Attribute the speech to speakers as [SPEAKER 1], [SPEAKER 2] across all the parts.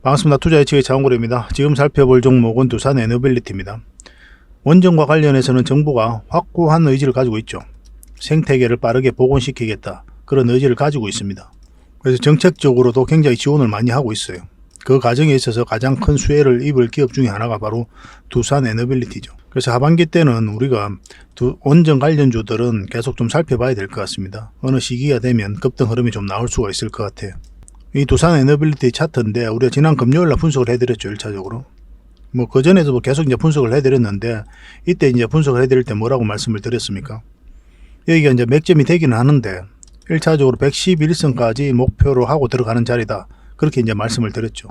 [SPEAKER 1] 반갑습니다. 투자예측의 장원고래입니다. 지금 살펴볼 종목은 두산에너빌리티입니다. 원전과 관련해서는 정부가 확고한 의지를 가지고 있죠. 생태계를 빠르게 복원시키겠다, 그런 의지를 가지고 있습니다. 그래서 정책적으로도 굉장히 지원을 많이 하고 있어요. 그 과정에 있어서 가장 큰 수혜를 입을 기업 중에 하나가 바로 두산에너빌리티죠. 그래서 하반기 때는 우리가 원전 관련주들은 계속 좀 살펴봐야 될 것 같습니다. 어느 시기가 되면 급등 흐름이 좀 나올 수가 있을 것 같아요. 이 두산에너빌리티 차트인데 우리가 지난 금요일날 분석을 해드렸죠. 1차적으로 그 전에도 계속 이제 분석을 해드렸는데, 이때 이제 분석을 해드릴 때 뭐라고 말씀을 드렸습니까? 여기가 이제 맥점이 되기는 하는데 1차적으로 111선까지 목표로 하고 들어가는 자리다, 그렇게 이제 말씀을 드렸죠.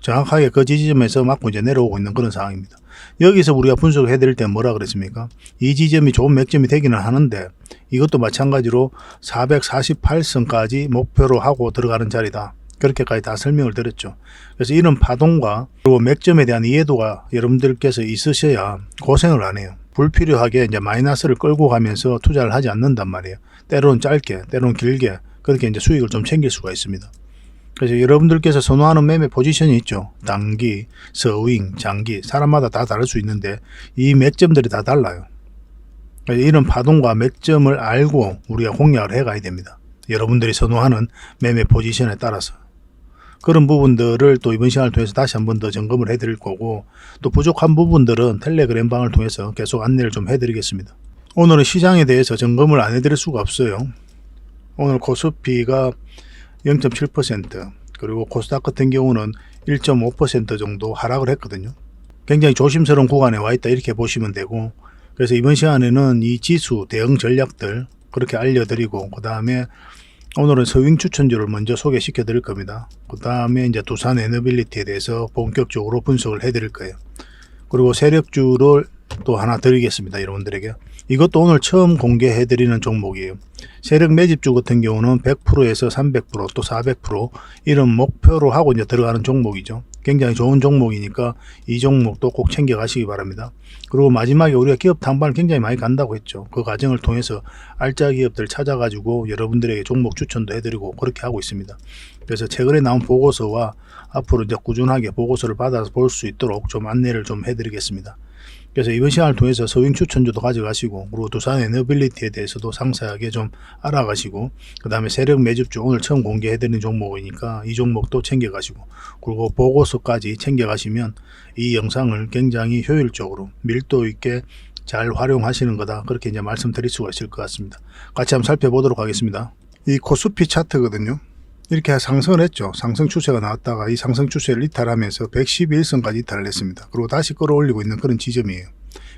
[SPEAKER 1] 정확하게 그 지점에서 맞고 이제 내려오고 있는 그런 상황입니다. 여기서 우리가 분석을 해드릴 때 뭐라 그랬습니까? 이 지점이 좋은 맥점이 되기는 하는데 이것도 마찬가지로 448선까지 목표로 하고 들어가는 자리다, 그렇게까지 다 설명을 드렸죠. 그래서 이런 파동과 그리고 맥점에 대한 이해도가 여러분들께서 있으셔야 고생을 안 해요. 불필요하게 이제 마이너스를 끌고 가면서 투자를 하지 않는단 말이에요. 때로는 짧게, 때로는 길게, 그렇게 이제 수익을 좀 챙길 수가 있습니다. 그래서 여러분들께서 선호하는 매매 포지션이 있죠. 단기, 서윙, 장기, 사람마다 다 다를 수 있는데 이 맥점들이 다 달라요. 그래서 이런 파동과 맥점을 알고 우리가 공략을 해가야 됩니다. 여러분들이 선호하는 매매 포지션에 따라서. 그런 부분들을 또 이번 시간을 통해서 다시 한번 더 점검을 해드릴 거고, 또 부족한 부분들은 텔레그램 방을 통해서 계속 안내를 좀 해드리겠습니다. 오늘은 시장에 대해서 점검을 안 해드릴 수가 없어요. 오늘 코스피가 0.7%, 그리고 코스닥 같은 경우는 1.5% 정도 하락을 했거든요. 굉장히 조심스러운 구간에 와 있다, 이렇게 보시면 되고, 그래서 이번 시간에는 이 지수 대응 전략들 그렇게 알려드리고, 그 다음에 오늘은 서윙 추천주를 먼저 소개시켜 드릴 겁니다. 그 다음에 이제 두산에너빌리티에 대해서 본격적으로 분석을 해 드릴 거예요. 그리고 세력주를 또 하나 드리겠습니다. 여러분들에게 이것도 오늘 처음 공개해 드리는 종목이에요. 세력 매집주 같은 경우는 100%에서 300%, 또 400% 이런 목표로 하고 이제 들어가는 종목이죠. 굉장히 좋은 종목이니까 이 종목도 꼭 챙겨 가시기 바랍니다. 그리고 마지막에 우리가 기업 탐방을 굉장히 많이 간다고 했죠. 그 과정을 통해서 알짜 기업들 찾아가지고 여러분들에게 종목 추천도 해드리고 그렇게 하고 있습니다. 그래서 최근에 나온 보고서와 앞으로 이제 꾸준하게 보고서를 받아서 볼 수 있도록 좀 안내를 좀 해드리겠습니다. 그래서 이번 시간을 통해서 서윙 추천주도 가져가시고, 그리고 두산에너빌리티에 대해서도 상세하게 좀 알아가시고, 그 다음에 세력 매집주 오늘 처음 공개해드린 종목이니까 이 종목도 챙겨가시고, 그리고 보고서까지 챙겨가시면 이 영상을 굉장히 효율적으로 밀도 있게 잘 활용하시는 거다, 그렇게 이제 말씀드릴 수가 있을 것 같습니다. 같이 한번 살펴보도록 하겠습니다. 이 코스피 차트거든요. 이렇게 상승을 했죠. 상승 추세가 나왔다가 이 상승 추세를 이탈하면서 111선까지 이탈을 했습니다. 그리고 다시 끌어올리고 있는 그런 지점이에요.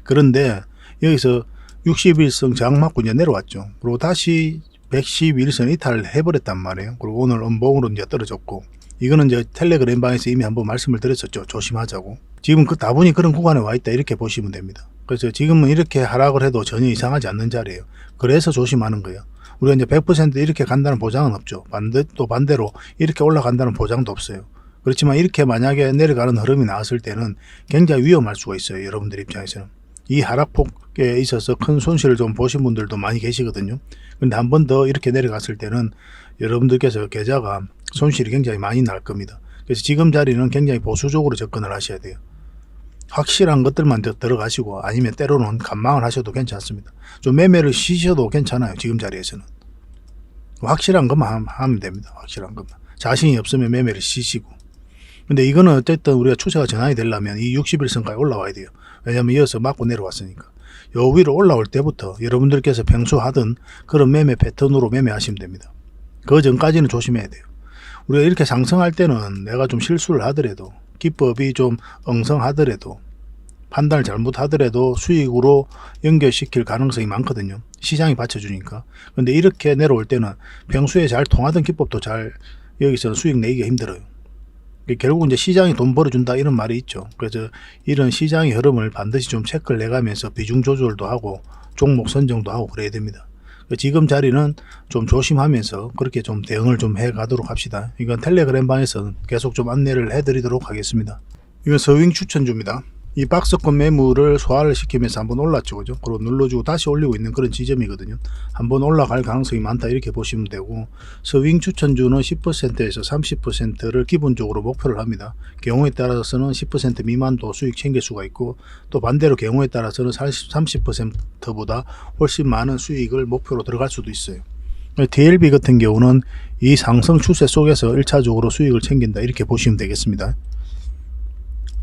[SPEAKER 1] 그런데 여기서 61선 장 맞고 이제 내려왔죠. 그리고 다시 111선 이탈을 해버렸단 말이에요. 그리고 오늘 음봉으로 이제 떨어졌고, 이거는 이제 텔레그램 방에서 이미 한번 말씀을 드렸었죠. 조심하자고. 지금 다분히 그런 구간에 와 있다, 이렇게 보시면 됩니다. 그래서 지금은 이렇게 하락을 해도 전혀 이상하지 않는 자리예요. 그래서 조심하는 거예요. 우리가 이제 100% 이렇게 간다는 보장은 없죠. 또 반대로 이렇게 올라간다는 보장도 없어요. 그렇지만 이렇게 만약에 내려가는 흐름이 나왔을 때는 굉장히 위험할 수가 있어요. 여러분들 입장에서는. 이 하락폭에 있어서 큰 손실을 좀 보신 분들도 많이 계시거든요. 근데 한 번 더 이렇게 내려갔을 때는 여러분들께서 계좌가 손실이 굉장히 많이 날 겁니다. 그래서 지금 자리는 굉장히 보수적으로 접근을 하셔야 돼요. 확실한 것들만 들어가시고, 아니면 때로는 관망을 하셔도 괜찮습니다. 좀 매매를 쉬셔도 괜찮아요. 지금 자리에서는 확실한 것만 하면 됩니다. 확실한 것만. 자신이 없으면 매매를 쉬시고. 근데 이거는 어쨌든 우리가 추세가 전환이 되려면 이 61선까지 올라와야 돼요. 왜냐하면 이어서 맞고 내려왔으니까. 요 위로 올라올 때부터 여러분들께서 평소 하던 그런 매매 패턴으로 매매하시면 됩니다. 그 전까지는 조심해야 돼요. 우리가 이렇게 상승할 때는 내가 좀 실수를 하더라도, 기법이 좀 엉성하더라도, 판단을 잘못하더라도 수익으로 연결시킬 가능성이 많거든요. 시장이 받쳐주니까. 근데 이렇게 내려올 때는 평소에 잘 통하던 기법도 잘 여기서는 수익 내기가 힘들어요. 결국 이제 시장이 돈 벌어준다, 이런 말이 있죠. 그래서 이런 시장의 흐름을 반드시 좀 체크를 내가면서 비중 조절도 하고 종목 선정도 하고 그래야 됩니다. 지금 자리는 좀 조심하면서 그렇게 좀 대응을 좀 해 가도록 합시다. 이건 텔레그램 방에서 계속 좀 안내를 해 드리도록 하겠습니다. 이건 서윙 추천주입니다. 이 박스권 매물을 소화를 시키면서 한번 올랐죠, 그죠? 그리고 눌러주고 다시 올리고 있는 그런 지점이거든요. 한번 올라갈 가능성이 많다 이렇게 보시면 되고, 스윙 추천주는 10%에서 30%를 기본적으로 목표를 합니다. 경우에 따라서는 10% 미만도 수익 챙길 수가 있고, 또 반대로 경우에 따라서는 30%보다 훨씬 많은 수익을 목표로 들어갈 수도 있어요. DLB 같은 경우는 이 상승 추세 속에서 1차적으로 수익을 챙긴다 이렇게 보시면 되겠습니다.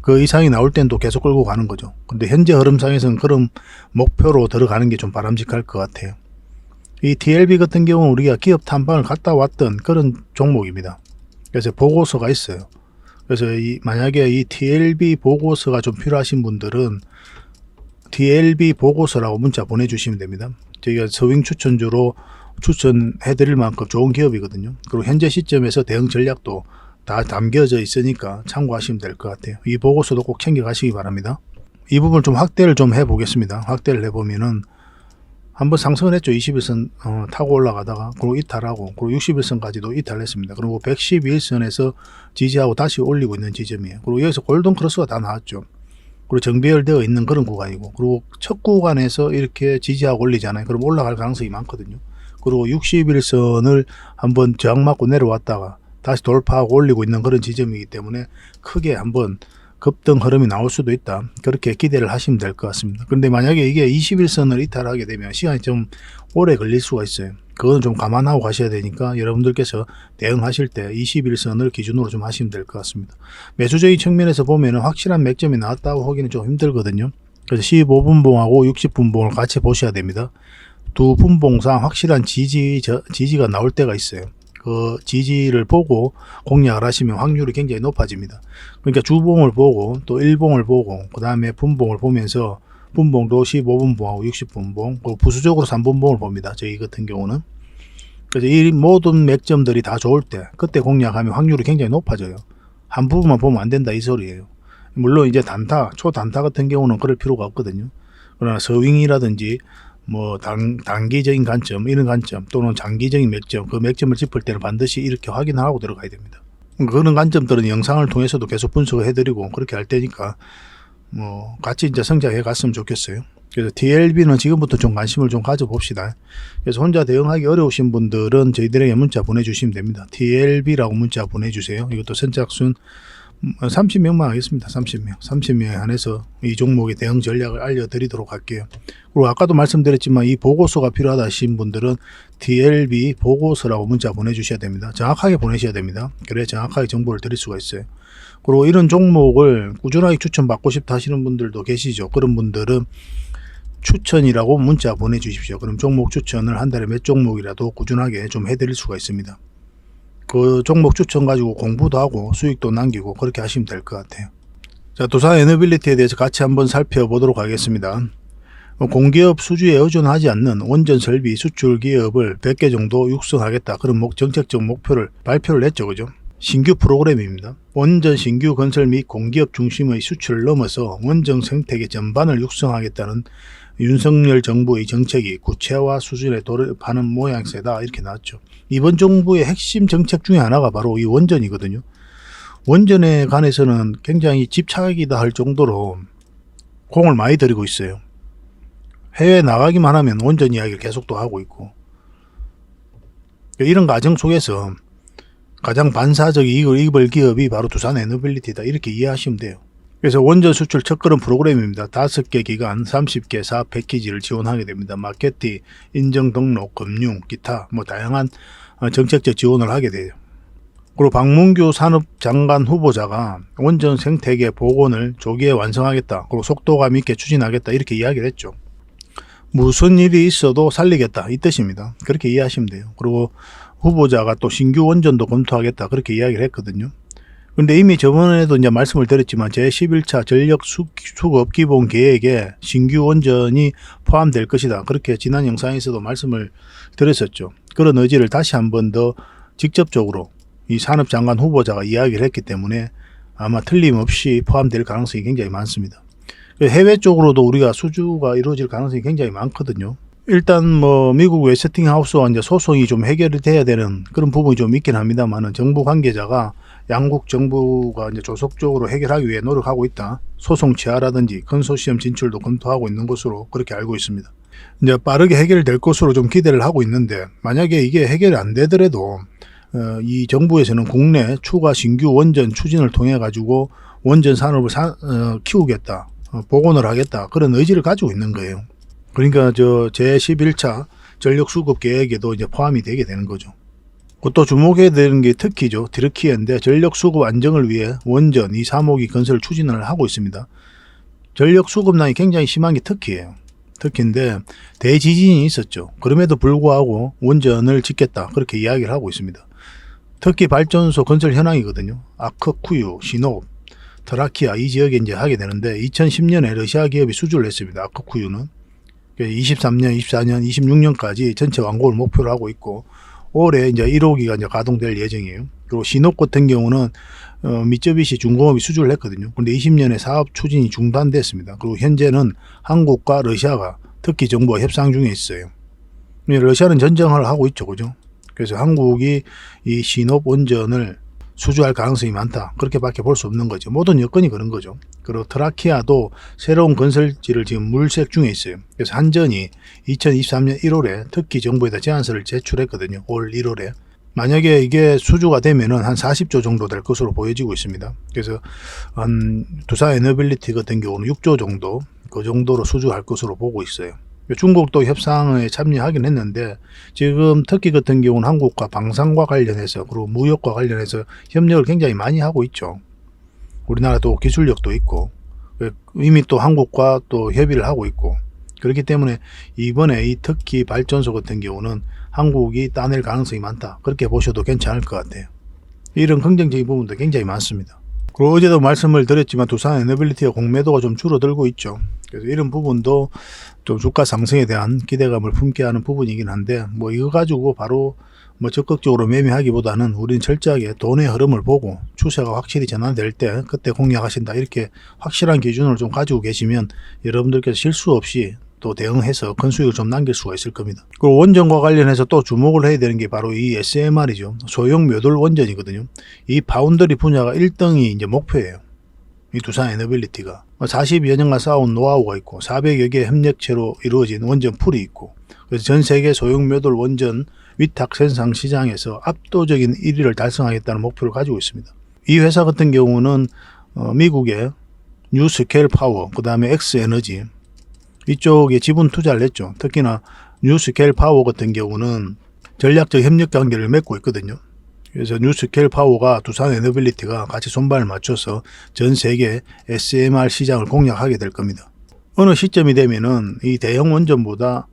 [SPEAKER 1] 그 이상이 나올 땐 또 계속 끌고 가는 거죠. 근데 현재 흐름상에서는 그런 목표로 들어가는 게 좀 바람직할 것 같아요. 이 DLB 같은 경우는 우리가 기업 탐방을 갔다 왔던 그런 종목입니다. 그래서 보고서가 있어요. 그래서 만약에 이 DLB 보고서가 좀 필요하신 분들은 DLB 보고서라고 문자 보내주시면 됩니다. 저희가 스윙 추천주로 추천해 드릴 만큼 좋은 기업이거든요. 그리고 현재 시점에서 대응 전략도 다 담겨져 있으니까 참고하시면 될 것 같아요. 이 보고서도 꼭 챙겨 가시기 바랍니다. 이 부분 좀 확대를 좀 해 보겠습니다. 확대를 해보면은 한번 상승을 했죠. 21선 타고 올라가다가 그리고 이탈하고 그리고 61선까지도 이탈했습니다. 그리고 111선에서 지지하고 다시 올리고 있는 지점이에요. 그리고 여기서 골든 크로스가 다 나왔죠. 그리고 정배열되어 있는 그런 구간이고, 그리고 첫 구간에서 이렇게 지지하고 올리잖아요. 그럼 올라갈 가능성이 많거든요. 그리고 61선을 한번 저항 맞고 내려왔다가 다시 돌파하고 올리고 있는 그런 지점이기 때문에 크게 한번 급등 흐름이 나올 수도 있다. 그렇게 기대를 하시면 될 것 같습니다. 그런데 만약에 이게 21선을 이탈하게 되면 시간이 좀 오래 걸릴 수가 있어요. 그건 좀 감안하고 가셔야 되니까 여러분들께서 대응하실 때 21선을 기준으로 좀 하시면 될 것 같습니다. 매수적인 측면에서 보면 확실한 맥점이 나왔다고 하기는 좀 힘들거든요. 그래서 15분봉하고 60분봉을 같이 보셔야 됩니다. 두 분봉상 확실한 지지가 나올 때가 있어요. 그 지지를 보고 공략을 하시면 확률이 굉장히 높아집니다. 그러니까 주봉을 보고 또 일봉을 보고 그 다음에 분봉을 보면서 분봉도 15분봉하고 60분봉 그리고 부수적으로 3분봉을 봅니다. 저희 같은 경우는. 그래서 이 모든 맥점들이 다 좋을 때 그때 공략하면 확률이 굉장히 높아져요. 한 부분만 보면 안 된다 이 소리예요. 물론 이제 단타, 초단타 같은 경우는 그럴 필요가 없거든요. 그러나 서윙이라든지 뭐 단기적인 관점, 이런 관점 또는 장기적인 맥점, 그 맥점을 짚을 때는 반드시 이렇게 확인하고 들어가야 됩니다. 그런 관점들은 영상을 통해서도 계속 분석을 해드리고 그렇게 할 테니까 뭐 같이 이제 성장해 갔으면 좋겠어요. 그래서 DLB는 지금부터 좀 관심을 좀 가져봅시다. 그래서 혼자 대응하기 어려우신 분들은 저희들에게 문자 보내주시면 됩니다. DLB라고 문자 보내주세요. 이것도 선착순 30명만 하겠습니다. 30명에 한해서 이 종목의 대응 전략을 알려드리도록 할게요. 그리고 아까도 말씀드렸지만 이 보고서가 필요하다 하신 분들은 DLB 보고서라고 문자 보내주셔야 됩니다. 정확하게 보내셔야 됩니다. 그래야 정확하게 정보를 드릴 수가 있어요. 그리고 이런 종목을 꾸준하게 추천받고 싶다 하시는 분들도 계시죠. 그런 분들은 추천이라고 문자 보내주십시오. 그럼 종목 추천을 한 달에 몇 종목이라도 꾸준하게 좀 해드릴 수가 있습니다. 그 종목 추천 가지고 공부도 하고 수익도 남기고 그렇게 하시면 될 것 같아요. 자, 두산 에너빌리티에 대해서 같이 한번 살펴보도록 하겠습니다. 공기업 수주에 의존하지 않는 원전 설비 수출 기업을 100개 정도 육성하겠다. 그런 정책적 목표를 발표를 했죠. 그죠? 신규 프로그램입니다. 원전 신규 건설 및 공기업 중심의 수출을 넘어서 원전 생태계 전반을 육성하겠다는 윤석열 정부의 정책이 구체화 수준에 돌입하는 모양새다 이렇게 나왔죠. 이번 정부의 핵심 정책 중에 하나가 바로 이 원전이거든요. 원전에 관해서는 굉장히 집착이다 할 정도로 공을 많이 들이고 있어요. 해외 나가기만 하면 원전 이야기를 계속 또 하고 있고, 이런 과정 속에서 가장 반사적 이익을 입을 기업이 바로 두산 에너빌리티다 이렇게 이해하시면 돼요. 그래서 원전 수출 첫걸음 프로그램입니다. 5개 기관 30개 사업 패키지를 지원하게 됩니다. 마케팅, 인정 등록, 금융, 기타 뭐 다양한 정책적 지원을 하게 돼요. 그리고 박문규 산업장관 후보자가 원전 생태계 복원을 조기에 완성하겠다. 그리고 속도감 있게 추진하겠다 이렇게 이야기를 했죠. 무슨 일이 있어도 살리겠다 이 뜻입니다. 그렇게 이해하시면 돼요. 그리고 후보자가 또 신규 원전도 검토하겠다 그렇게 이야기를 했거든요. 그런데 이미 저번에도 이제 말씀을 드렸지만 제11차 전력 수급 기본 계획에 신규 원전이 포함될 것이다. 그렇게 지난 영상에서도 말씀을 드렸었죠. 그런 의지를 다시 한 번 더 직접적으로 이 산업장관 후보자가 이야기를 했기 때문에 아마 틀림없이 포함될 가능성이 굉장히 많습니다. 해외 쪽으로도 우리가 수주가 이루어질 가능성이 굉장히 많거든요. 일단 뭐 미국 웨스팅하우스와 이제 소송이 좀 해결이 돼야 되는 그런 부분이 좀 있긴 합니다만은 정부 관계자가 양국 정부가 이제 조속적으로 해결하기 위해 노력하고 있다. 소송 취하라든지 컨소시엄 진출도 검토하고 있는 것으로 그렇게 알고 있습니다. 이제 빠르게 해결될 것으로 좀 기대를 하고 있는데, 만약에 이게 해결이 안 되더라도 이 정부에서는 국내 추가 신규 원전 추진을 통해 가지고 원전 산업을 키우겠다, 복원을 하겠다, 그런 의지를 가지고 있는 거예요. 그러니까 제11차 전력 수급 계획에도 이제 포함이 되게 되는 거죠. 또 주목해야 되는 게 특히죠. 디르키예인데, 전력 수급 안정을 위해 원전 이 3호기 건설 추진을 하고 있습니다. 전력 수급난이 굉장히 심한 게 터키예요. 터키인데 대지진이 있었죠. 그럼에도 불구하고 원전을 짓겠다, 그렇게 이야기를 하고 있습니다. 터키 발전소 건설 현황이거든요. 아크쿠유, 시노, 트라키아 이 지역에 이제 하게 되는데, 2010년에 러시아 기업이 수주를 했습니다. 아크쿠유는 23년, 24년, 26년까지 전체 완공을 목표로 하고 있고, 올해 이제 1호기가 이제 가동될 예정이에요. 그리고 시녹 같은 경우는 미쯔비시 중공업이 수주를 했거든요. 그런데 20년에 사업 추진이 중단됐습니다. 그리고 현재는 한국과 러시아가 터키 정부와 협상 중에 있어요. 러시아는 전쟁을 하고 있죠, 그죠? 그래서 한국이 이 시녹 원전을 수주할 가능성이 많다, 그렇게밖에 볼 수 없는 거죠. 모든 여건이 그런 거죠. 그리고 트라키아도 새로운 건설지를 지금 물색 중에 있어요. 그래서 한전이 2023년 1월에 터키 정부에다 제안서를 제출했거든요. 올 1월에. 만약에 이게 수주가 되면은 한 40조 정도 될 것으로 보여지고 있습니다. 그래서 두산 에너빌리티 같은 경우는 6조 정도, 그 정도로 수주할 것으로 보고 있어요. 중국도 협상에 참여하긴 했는데, 지금 터키 같은 경우는 한국과 방산과 관련해서, 그리고 무역과 관련해서 협력을 굉장히 많이 하고 있죠. 우리나라도 기술력도 있고, 이미 또 한국과 또 협의를 하고 있고, 그렇기 때문에 이번에 이 터키 발전소 같은 경우는 한국이 따낼 가능성이 많다, 그렇게 보셔도 괜찮을 것 같아요. 이런 긍정적인 부분도 굉장히 많습니다. 그리고 어제도 말씀을 드렸지만 두산 에너빌리티가 공매도가 좀 줄어들고 있죠. 그래서 이런 부분도 좀 주가 상승에 대한 기대감을 품게 하는 부분이긴 한데, 뭐 이거 가지고 바로 뭐 적극적으로 매매하기보다는 우리는 철저하게 돈의 흐름을 보고 추세가 확실히 전환될 때 그때 공략하신다, 이렇게 확실한 기준을 좀 가지고 계시면 여러분들께서 실수 없이 또 대응해서 큰 수익을 좀 남길 수가 있을 겁니다. 그리고 원전과 관련해서 또 주목을 해야 되는 게 바로 이 SMR이죠. 소형 묘돌 원전이거든요. 이 바운더리 분야가 1등이 이제 목표예요. 이 두산 에너빌리티가 40여 년간 쌓아온 노하우가 있고 400여 개 협력체로 이루어진 원전 풀이 있고, 그래서 전 세계 소형 묘돌 원전 위탁 생산 시장에서 압도적인 1위를 달성하겠다는 목표를 가지고 있습니다. 이 회사 같은 경우는 미국의 뉴스케일 파워, 그 다음에 엑스에너지 이쪽에 지분 투자를 했죠. 특히나 뉴스케일 파워 같은 경우는 전략적 협력 관계를 맺고 있거든요. 그래서 뉴스케일 파워가 두산 에너빌리티가 같이 손발을 맞춰서 전 세계 SMR 시장을 공략하게 될 겁니다. 어느 시점이 되면은 이 대형 원전보다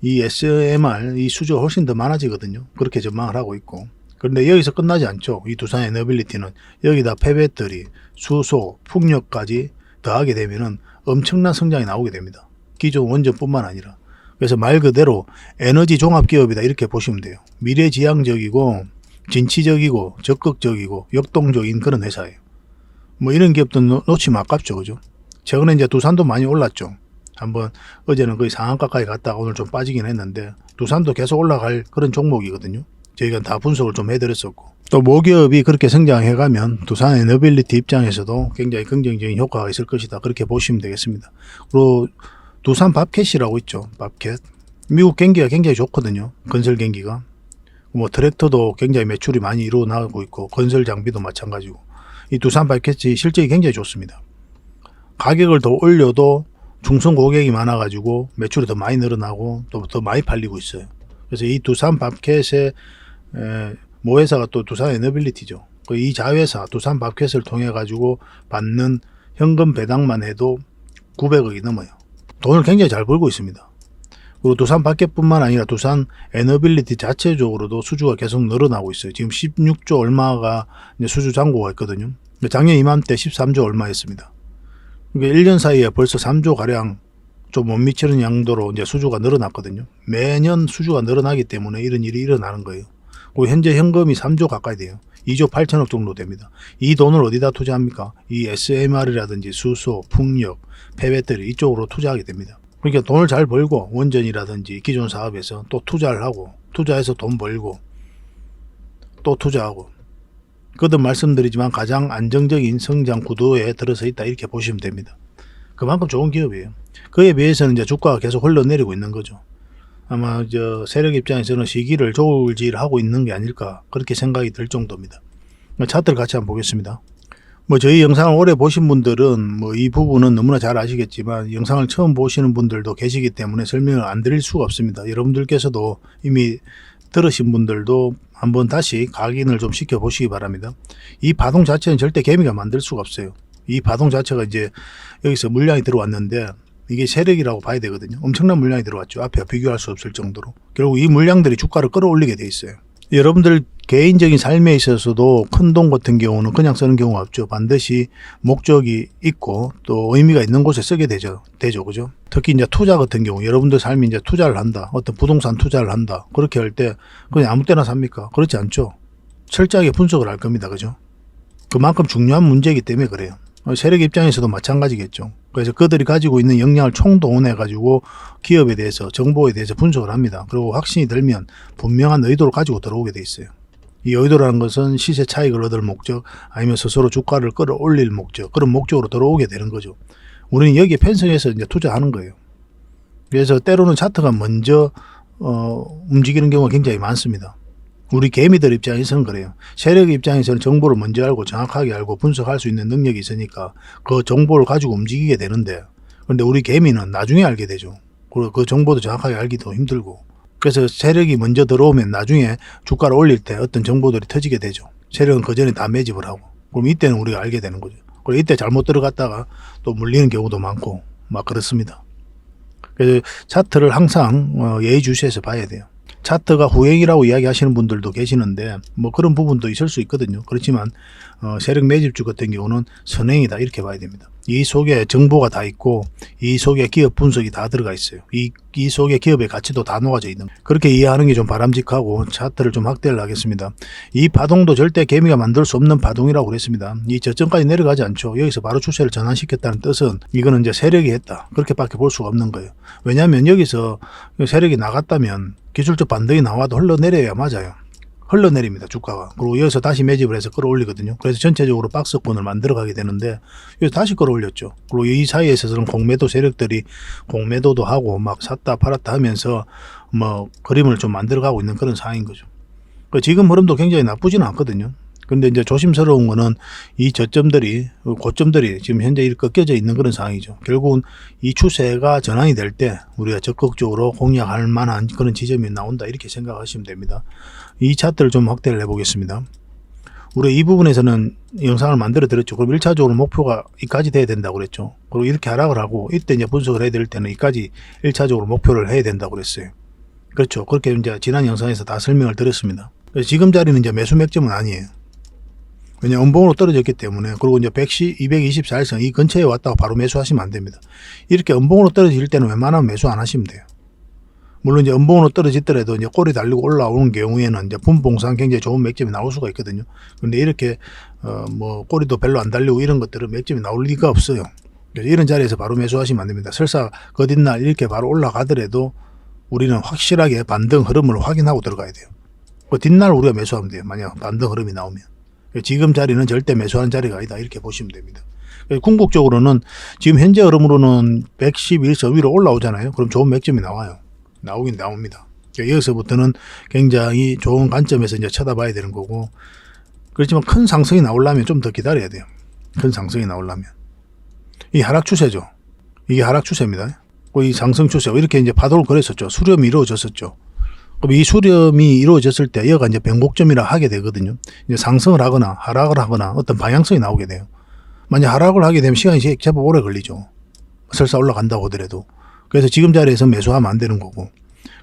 [SPEAKER 1] 이 SMR 이 수주가 훨씬 더 많아지거든요. 그렇게 전망을 하고 있고, 그런데 여기서 끝나지 않죠. 이 두산 에너빌리티는 여기다 폐배터리, 수소, 풍력까지 더하게 되면은 엄청난 성장이 나오게 됩니다. 기존 원전뿐만 아니라. 그래서 말 그대로 에너지 종합기업이다, 이렇게 보시면 돼요. 미래지향적이고 진취적이고 적극적이고 역동적인 그런 회사예요. 뭐 이런 기업도 놓치면 아깝죠, 그죠? 최근에 이제 두산도 많이 올랐죠. 한번 어제는 거의 상한가까지 갔다가 오늘 좀 빠지긴 했는데, 두산도 계속 올라갈 그런 종목이거든요. 저희가 다 분석을 좀 해드렸었고, 또 모기업이 그렇게 성장해가면 두산 에너빌리티 입장에서도 굉장히 긍정적인 효과가 있을 것이다, 그렇게 보시면 되겠습니다. 그리고 두산 밥캣이라고 있죠. 밥캣. 미국 경기가 굉장히 좋거든요. 건설 경기가. 뭐 트랙터도 굉장히 매출이 많이 일어나고 있고, 건설 장비도 마찬가지고, 이 두산 밥캣이 실적이 굉장히 좋습니다. 가격을 더 올려도 중성 고객이 많아가지고 매출이 더 많이 늘어나고 또 더 많이 팔리고 있어요. 그래서 이 두산 밥캣의 모회사가 또 두산 에너빌리티죠. 이 자회사 두산 밥캣을 통해 가지고 받는 현금 배당만 해도 900억이 넘어요. 돈을 굉장히 잘 벌고 있습니다. 그리고 두산 밥캣뿐만 아니라 두산 에너빌리티 자체적으로도 수주가 계속 늘어나고 있어요. 지금 16조 얼마가 이제 수주 잔고가 있거든요. 작년 이맘때 13조 얼마였습니다. 그러니까 1년 사이에 벌써 3조 가량 좀 못 미치는 양도로 이제 수주가 늘어났거든요. 매년 수주가 늘어나기 때문에 이런 일이 일어나는 거예요. 그리고 현재 현금이 3조 가까이 돼요. 2조 8천억 정도 됩니다. 이 돈을 어디다 투자합니까? 이 SMR이라든지 수소, 풍력, 폐배터리 이쪽으로 투자하게 됩니다. 그러니까 돈을 잘 벌고 원전이라든지 기존 사업에서 또 투자를 하고, 투자해서 돈 벌고 또 투자하고, 거듭 말씀드리지만 가장 안정적인 성장 구도에 들어서 있다 이렇게 보시면 됩니다. 그만큼 좋은 기업이에요. 그에 비해서는 이제 주가가 계속 흘러내리고 있는 거죠. 아마 세력 입장에서는 시기를 조울질하고 있는 게 아닐까 그렇게 생각이 들 정도입니다. 차트를 같이 한번 보겠습니다. 저희 영상을 오래 보신 분들은 이 부분은 너무나 잘 아시겠지만 영상을 처음 보시는 분들도 계시기 때문에 설명을 안 드릴 수가 없습니다. 여러분들께서도 이미 들으신 분들도 한번 다시 각인을 좀 시켜 보시기 바랍니다. 이 파동 자체는 절대 개미가 만들 수가 없어요. 이 파동 자체가 이제 여기서 물량이 들어왔는데 이게 세력이라고 봐야 되거든요. 엄청난 물량이 들어왔죠. 앞에 비교할 수 없을 정도로. 결국 이 물량들이 주가를 끌어올리게 돼 있어요. 여러분들 개인적인 삶에 있어서도 큰 돈 같은 경우는 그냥 쓰는 경우가 없죠. 반드시 목적이 있고 또 의미가 있는 곳에 쓰게 되죠. 그죠? 특히 이제 투자 같은 경우 여러분들 삶이 이제 투자를 한다. 어떤 부동산 투자를 한다. 그렇게 할 때 그냥 아무 때나 삽니까? 그렇지 않죠. 철저하게 분석을 할 겁니다. 그죠? 그만큼 중요한 문제이기 때문에 그래요. 세력 입장에서도 마찬가지겠죠. 그래서 그들이 가지고 있는 역량을 총동원해 가지고 기업에 대해서 정보에 대해서 분석을 합니다. 그리고 확신이 들면 분명한 의도를 가지고 들어오게 돼 있어요. 이 의도라는 것은 시세 차익을 얻을 목적 아니면 스스로 주가를 끌어올릴 목적 그런 목적으로 들어오게 되는 거죠. 우리는 여기에 편성해서 이제 투자하는 거예요. 그래서 때로는 차트가 먼저 움직이는 경우가 굉장히 많습니다. 우리 개미들 입장에서는 그래요. 세력 입장에서는 정보를 먼저 알고 정확하게 알고 분석할 수 있는 능력이 있으니까 그 정보를 가지고 움직이게 되는데 그런데 우리 개미는 나중에 알게 되죠. 그리고 그 정보도 정확하게 알기도 힘들고 그래서 세력이 먼저 들어오면 나중에 주가를 올릴 때 어떤 정보들이 터지게 되죠. 세력은 그 전에 다 매집을 하고 그럼 이때는 우리가 알게 되는 거죠. 그리고 이때 잘못 들어갔다가 또 물리는 경우도 많고 막 그렇습니다. 그래서 차트를 항상 예의주시해서 봐야 돼요. 차트가 후행이라고 이야기하시는 분들도 계시는데 그런 부분도 있을 수 있거든요. 그렇지만 세력 매집주 같은 경우는 선행이다 이렇게 봐야 됩니다. 이 속에 정보가 다 있고 이 속에 기업 분석이 다 들어가 있어요. 이 속에 기업의 가치도 다 녹아져 있는 그렇게 이해하는 게 좀 바람직하고 차트를 좀 확대를 하겠습니다. 이 파동도 절대 개미가 만들 수 없는 파동이라고 그랬습니다. 이 저점까지 내려가지 않죠. 여기서 바로 추세를 전환시켰다는 뜻은 이거는 이제 세력이 했다 그렇게밖에 볼 수가 없는 거예요. 왜냐하면 여기서 세력이 나갔다면 기술적 반등이 나와도 흘러내려야 맞아요. 흘러내립니다. 주가가. 그리고 여기서 다시 매집을 해서 끌어올리거든요. 그래서 전체적으로 박스권을 만들어가게 되는데 여기서 다시 끌어올렸죠. 그리고 이 사이에 있어서는 공매도 세력들이 공매도도 하고 막 샀다 팔았다 하면서 그림을 좀 만들어가고 있는 그런 상황인 거죠. 지금 흐름도 굉장히 나쁘지는 않거든요. 근데 이제 조심스러운 거는 이 저점들이, 고점들이 지금 현재 꺾여져 있는 그런 상황이죠. 결국은 이 추세가 전환이 될 때 우리가 적극적으로 공략할 만한 그런 지점이 나온다 이렇게 생각하시면 됩니다. 이 차트를 좀 확대를 해보겠습니다. 우리 이 부분에서는 영상을 만들어 드렸죠. 그럼 1차적으로 목표가 이까지 돼야 된다고 그랬죠. 그리고 이렇게 하락을 하고 이때 이제 분석을 해야 될 때는 이까지 1차적으로 목표를 해야 된다고 그랬어요. 그렇죠. 그렇게 이제 지난 영상에서 다 설명을 드렸습니다. 그래서 지금 자리는 이제 매수 맥점은 아니에요. 왜냐하면 음봉으로 떨어졌기 때문에. 그리고 이제 224일선 이 근처에 왔다가 바로 매수하시면 안 됩니다. 이렇게 음봉으로 떨어질 때는 웬만하면 매수 안 하시면 돼요. 물론 이제 음봉으로 떨어지더라도 이제 꼬리 달리고 올라오는 경우에는 이제 분봉상 굉장히 좋은 맥점이 나올 수가 있거든요. 근데 이렇게 꼬리도 별로 안 달리고 이런 것들은 맥점이 나올 리가 없어요. 그래서 이런 자리에서 바로 매수하시면 안 됩니다. 설사 그 뒷날 이렇게 바로 올라가더라도 우리는 확실하게 반등 흐름을 확인하고 들어가야 돼요. 그 뒷날 우리가 매수하면 돼요. 만약 반등 흐름이 나오면. 지금 자리는 절대 매수하는 자리가 아니다 이렇게 보시면 됩니다. 궁극적으로는 지금 현재 흐름으로는 111선 위로 올라오잖아요. 그럼 좋은 맥점이 나와요. 나오긴 나옵니다. 여기서부터는 굉장히 좋은 관점에서 이제 쳐다봐야 되는 거고, 그렇지만 큰 상승이 나오려면 좀 더 기다려야 돼요. 큰 상승이 나오려면. 이 하락 추세죠. 이게 하락 추세입니다. 이 상승 추세 이렇게 이제 파도를 걸었었죠. 수렴이 이루어졌었죠. 그럼 이 수렴이 이루어졌을 때 여기가 이제 변곡점이라 하게 되거든요. 이제 상승을 하거나 하락을 하거나 어떤 방향성이 나오게 돼요. 만약 하락을 하게 되면 시간이 제법 오래 걸리죠. 설사 올라간다고 하더라도. 그래서 지금 자리에서 매수하면 안 되는 거고.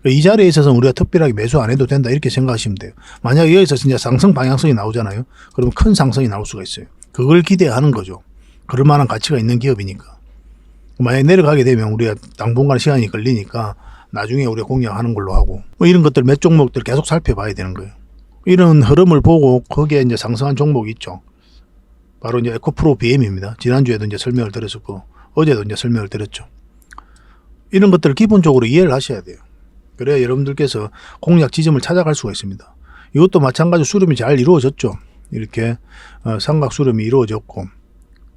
[SPEAKER 1] 이 자리에 있어서는 우리가 특별하게 매수 안 해도 된다 이렇게 생각하시면 돼요. 만약 여기서 진짜 상승 방향성이 나오잖아요. 그러면 큰 상승이 나올 수가 있어요. 그걸 기대하는 거죠. 그럴 만한 가치가 있는 기업이니까. 만약 내려가게 되면 우리가 당분간 시간이 걸리니까 나중에 우리가 공략하는 걸로 하고 이런 것들 몇 종목들 계속 살펴봐야 되는 거예요. 이런 흐름을 보고 거기에 이제 상승한 종목이 있죠. 바로 이제 에코프로 BM입니다. 지난주에도 이제 설명을 드렸었고 어제도 이제 설명을 드렸죠. 이런 것들을 기본적으로 이해를 하셔야 돼요. 그래야 여러분들께서 공략 지점을 찾아갈 수가 있습니다. 이것도 마찬가지로 수렴이 잘 이루어졌죠. 이렇게 삼각 수렴이 이루어졌고,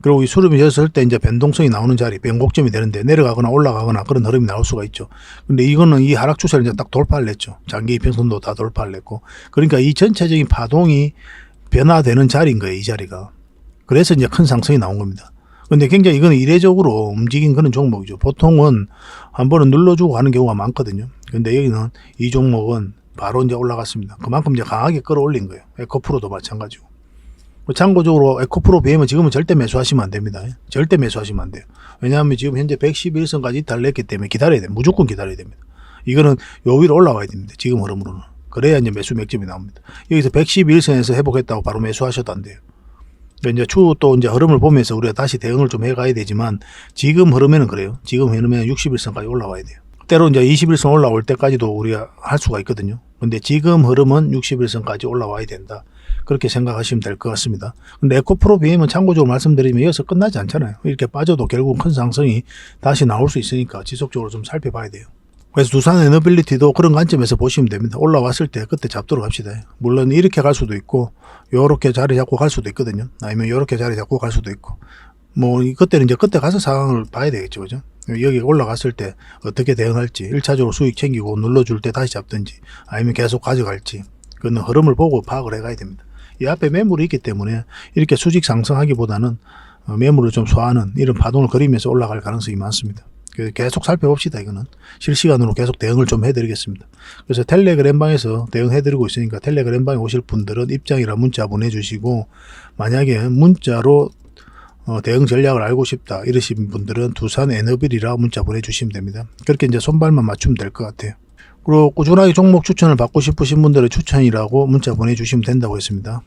[SPEAKER 1] 그리고 이 수렴이 됐을 때 이제 변동성이 나오는 자리, 변곡점이 되는데 내려가거나 올라가거나 그런 흐름이 나올 수가 있죠. 근데 이거는 이 하락 추세를 이제 딱 돌파를 했죠. 장기 이평선도 다 돌파를 했고, 그러니까 이 전체적인 파동이 변화되는 자리인 거예요, 이 자리가. 그래서 이제 큰 상승이 나온 겁니다. 근데 굉장히 이거는 이례적으로 움직인 그런 종목이죠. 보통은 한 번은 눌러주고 가는 경우가 많거든요. 근데 여기는 이 종목은 바로 이제 올라갔습니다. 그만큼 이제 강하게 끌어올린 거예요. 에코프로도 마찬가지고. 참고적으로 에코프로 BM은 지금은 절대 매수하시면 안 됩니다. 절대 매수하시면 안 돼요. 왜냐하면 지금 현재 111선까지 이탈을 했기 때문에 기다려야 돼요. 무조건 기다려야 됩니다. 이거는 요 위로 올라와야 됩니다. 지금 흐름으로는. 그래야 이제 매수 맥점이 나옵니다. 여기서 111선에서 회복했다고 바로 매수하셔도 안 돼요. 이제 추후 또 이제 흐름을 보면서 우리가 다시 대응을 좀 해가야 되지만, 지금 흐름에는 그래요. 지금 흐름에는 61선까지 올라와야 돼요. 때로 이제 21선 올라올 때까지도 우리가 할 수가 있거든요. 근데 지금 흐름은 61선까지 올라와야 된다. 그렇게 생각하시면 될 것 같습니다. 근데 에코프로 BM은 참고적으로 말씀드리면 이어서 끝나지 않잖아요. 이렇게 빠져도 결국 큰 상승이 다시 나올 수 있으니까 지속적으로 좀 살펴봐야 돼요. 그래서 두산 에너빌리티도 그런 관점에서 보시면 됩니다. 올라왔을 때 그때 잡도록 합시다. 물론 이렇게 갈 수도 있고 요렇게 자리 잡고 갈 수도 있거든요. 아니면 요렇게 자리 잡고 갈 수도 있고, 뭐 그때는 이제 그때 가서 상황을 봐야 되겠죠, 그죠? 여기 올라갔을 때 어떻게 대응할지, 1차적으로 수익 챙기고 눌러줄 때 다시 잡든지, 아니면 계속 가져갈지, 그건 흐름을 보고 파악을 해가야 됩니다. 이 앞에 매물이 있기 때문에 이렇게 수직 상승하기보다는 매물을 좀 소화하는 이런 파동을 그리면서 올라갈 가능성이 많습니다. 계속 살펴봅시다. 이거는 실시간으로 계속 대응을 좀 해드리겠습니다. 그래서 텔레그램방에서 대응해드리고 있으니까 텔레그램방에 오실 분들은 입장이라 문자 보내주시고, 만약에 문자로 대응 전략을 알고 싶다 이러신 분들은 두산 에너빌이라 문자 보내주시면 됩니다. 그렇게 이제 손발만 맞추면 될 것 같아요. 그리고 꾸준하게 종목 추천을 받고 싶으신 분들은 추천이라고 문자 보내주시면 된다고 했습니다.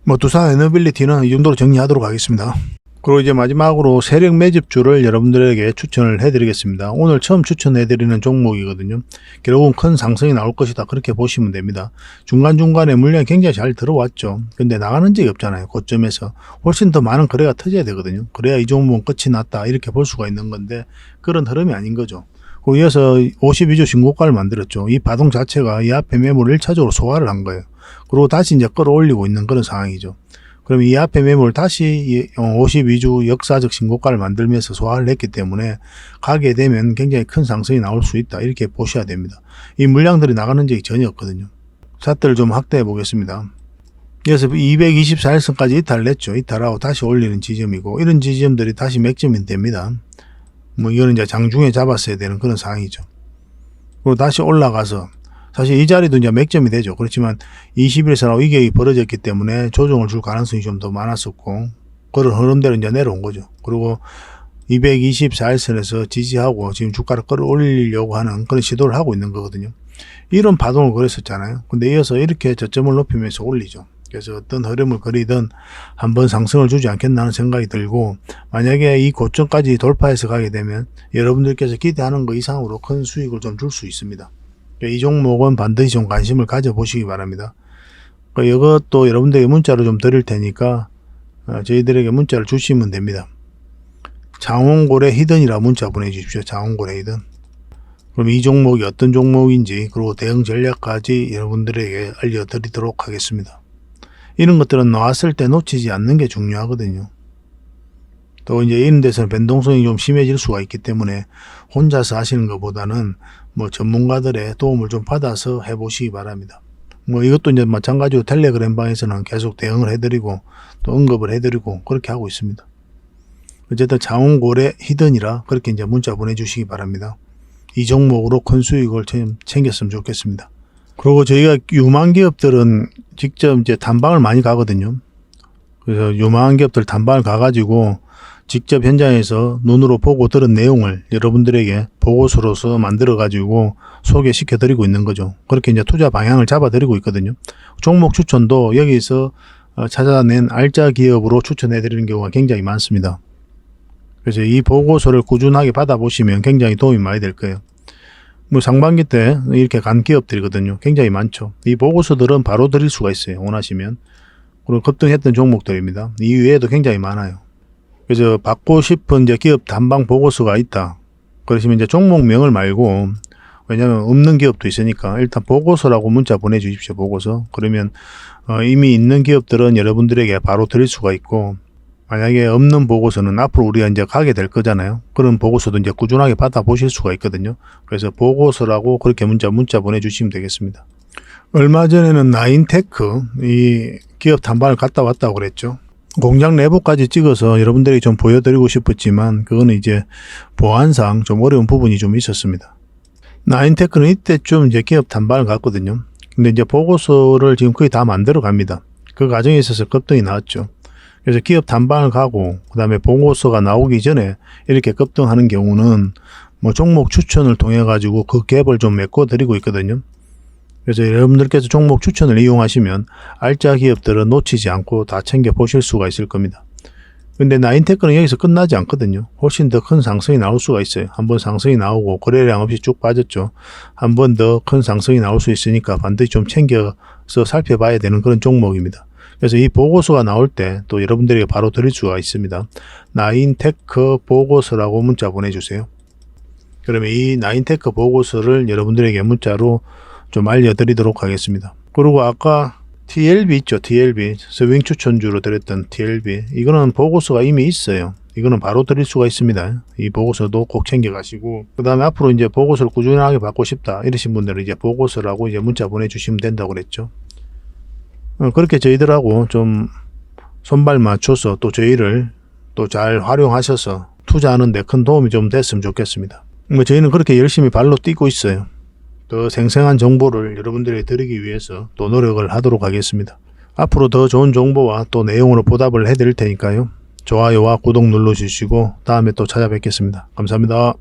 [SPEAKER 1] 뭐 두산 에너빌리티는 이 정도로 정리하도록 하겠습니다. 그리고 이제 마지막으로 세력 매집주를 여러분들에게 추천을 해드리겠습니다. 오늘 처음 추천해드리는 종목이거든요. 결국은 큰 상승이 나올 것이다, 그렇게 보시면 됩니다. 중간중간에 물량이 굉장히 잘 들어왔죠. 근데 나가는 적이 없잖아요. 고점에서 훨씬 더 많은 거래가 터져야 되거든요. 그래야 이 종목은 끝이 났다 이렇게 볼 수가 있는 건데, 그런 흐름이 아닌 거죠. 그리고 이어서 52주 신고가를 만들었죠. 이 파동 자체가 이 앞에 매물을 1차적으로 소화를 한 거예요. 그리고 다시 이제 끌어올리고 있는 그런 상황이죠. 그럼 이 앞에 매물 다시 52주 역사적 신고가를 만들면서 소화를 했기 때문에 가게 되면 굉장히 큰 상승이 나올 수 있다, 이렇게 보셔야 됩니다. 이 물량들이 나가는 적이 전혀 없거든요. 차트를 좀 확대해 보겠습니다. 그래서 224일선까지 이탈을 했죠. 이탈하고 다시 올리는 지점이고, 이런 지점들이 다시 맥점이 됩니다. 뭐 이거는 이제 장중에 잡았어야 되는 그런 상황이죠. 그리고 다시 올라가서, 사실 이 자리도 이제 맥점이 되죠. 그렇지만 21선하고 이격이 벌어졌기 때문에 조정을 줄 가능성이 좀 더 많았었고, 그런 흐름대로 이제 내려온 거죠. 그리고 224일선에서 지지하고 지금 주가를 끌어올리려고 하는 그런 시도를 하고 있는 거거든요. 이런 파동을 그렸었잖아요. 근데 이어서 이렇게 저점을 높이면서 올리죠. 그래서 어떤 흐름을 그리든 한번 상승을 주지 않겠나 하는 생각이 들고, 만약에 이 고점까지 돌파해서 가게 되면 여러분들께서 기대하는 것 이상으로 큰 수익을 좀 줄 수 있습니다. 이 종목은 반드시 좀 관심을 가져보시기 바랍니다. 이것도 여러분들에게 문자로 좀 드릴 테니까 저희들에게 문자를 주시면 됩니다. 장원고래 히든이라 문자 보내주십시오. 장원고래 히든. 그럼 이 종목이 어떤 종목인지, 그리고 대응 전략까지 여러분들에게 알려드리도록 하겠습니다. 이런 것들은 나왔을 때 놓치지 않는 게 중요하거든요. 또 이제 이런 데서는 변동성이 좀 심해질 수가 있기 때문에 혼자서 하시는 것보다는 뭐 전문가들의 도움을 좀 받아서 해보시기 바랍니다. 뭐 이것도 이제 마찬가지로 텔레그램방에서는 계속 대응을 해드리고 또 언급을 해드리고 그렇게 하고 있습니다. 어쨌든 장원고래 히든이라 그렇게 이제 문자 보내주시기 바랍니다. 이 종목으로 큰 수익을 챙겼으면 좋겠습니다. 그리고 저희가 유망 기업들은 직접 이제 탐방을 많이 가거든요. 그래서 유망한 기업들 탐방을 가가지고 직접 현장에서 눈으로 보고 들은 내용을 여러분들에게 보고서로서 만들어가지고 소개시켜드리고 있는 거죠. 그렇게 이제 투자 방향을 잡아드리고 있거든요. 종목 추천도 여기서 찾아낸 알짜 기업으로 추천해드리는 경우가 굉장히 많습니다. 그래서 이 보고서를 꾸준하게 받아보시면 굉장히 도움이 많이 될 거예요. 뭐 상반기 때 이렇게 간 기업들이거든요. 굉장히 많죠. 이 보고서들은 바로 드릴 수가 있어요. 원하시면. 그리고 급등했던 종목들입니다. 이 외에도 굉장히 많아요. 그래서 받고 싶은 이제 기업 탐방 보고서가 있다. 그러시면 이제 종목명을 말고 왜냐하면 없는 기업도 있으니까 일단 보고서라고 문자 보내주십시오. 보고서. 그러면 이미 있는 기업들은 여러분들에게 바로 드릴 수가 있고, 만약에 없는 보고서는 앞으로 우리가 이제 가게 될 거잖아요. 그런 보고서도 이제 꾸준하게 받아보실 수가 있거든요. 그래서 보고서라고 그렇게 문자 보내주시면 되겠습니다. 얼마 전에는 나인테크 이 기업 탐방을 갔다 왔다고 그랬죠. 공장 내부까지 찍어서 여러분들에게 좀 보여드리고 싶었지만 그거는 이제 보안상 좀 어려운 부분이 좀 있었습니다. 나인테크는 이때쯤 이제 기업 탐방을 갔거든요. 근데 이제 보고서를 지금 거의 다 만들어 갑니다. 그 과정에 있어서 급등이 나왔죠. 그래서 기업 탐방을 가고 그 다음에 보고서가 나오기 전에 이렇게 급등하는 경우는 뭐 종목 추천을 통해 가지고 그 갭을 좀 메꿔 드리고 있거든요. 그래서 여러분들께서 종목 추천을 이용하시면 알짜 기업들은 놓치지 않고 다 챙겨 보실 수가 있을 겁니다. 근데 나인테크는 여기서 끝나지 않거든요. 훨씬 더 큰 상승이 나올 수가 있어요. 한번 상승이 나오고 거래량 없이 쭉 빠졌죠. 한 번 더 큰 상승이 나올 수 있으니까 반드시 좀 챙겨서 살펴봐야 되는 그런 종목입니다. 그래서 이 보고서가 나올 때 또 여러분들에게 바로 드릴 수가 있습니다. 나인테크 보고서라고 문자 보내주세요. 그러면 이 나인테크 보고서를 여러분들에게 문자로 좀 알려드리도록 하겠습니다. 그리고 아까 TLB 있죠. TLB 스윙 추천주로 드렸던 TLB, 이거는 보고서가 이미 있어요. 이거는 바로 드릴 수가 있습니다. 이 보고서도 꼭 챙겨가시고, 그 다음에 앞으로 이제 보고서를 꾸준하게 받고 싶다 이러신 분들은 이제 보고서라고 이제 문자 보내주시면 된다고 그랬죠. 그렇게 저희들하고 좀 손발 맞춰서 또 저희를 또 잘 활용하셔서 투자하는 데 큰 도움이 좀 됐으면 좋겠습니다. 저희는 그렇게 열심히 발로 뛰고 있어요. 더 생생한 정보를 여러분들에게 드리기 위해서 또 노력을 하도록 하겠습니다. 앞으로 더 좋은 정보와 또 내용으로 보답을 해드릴 테니까요. 좋아요와 구독 눌러주시고 다음에 또 찾아뵙겠습니다. 감사합니다.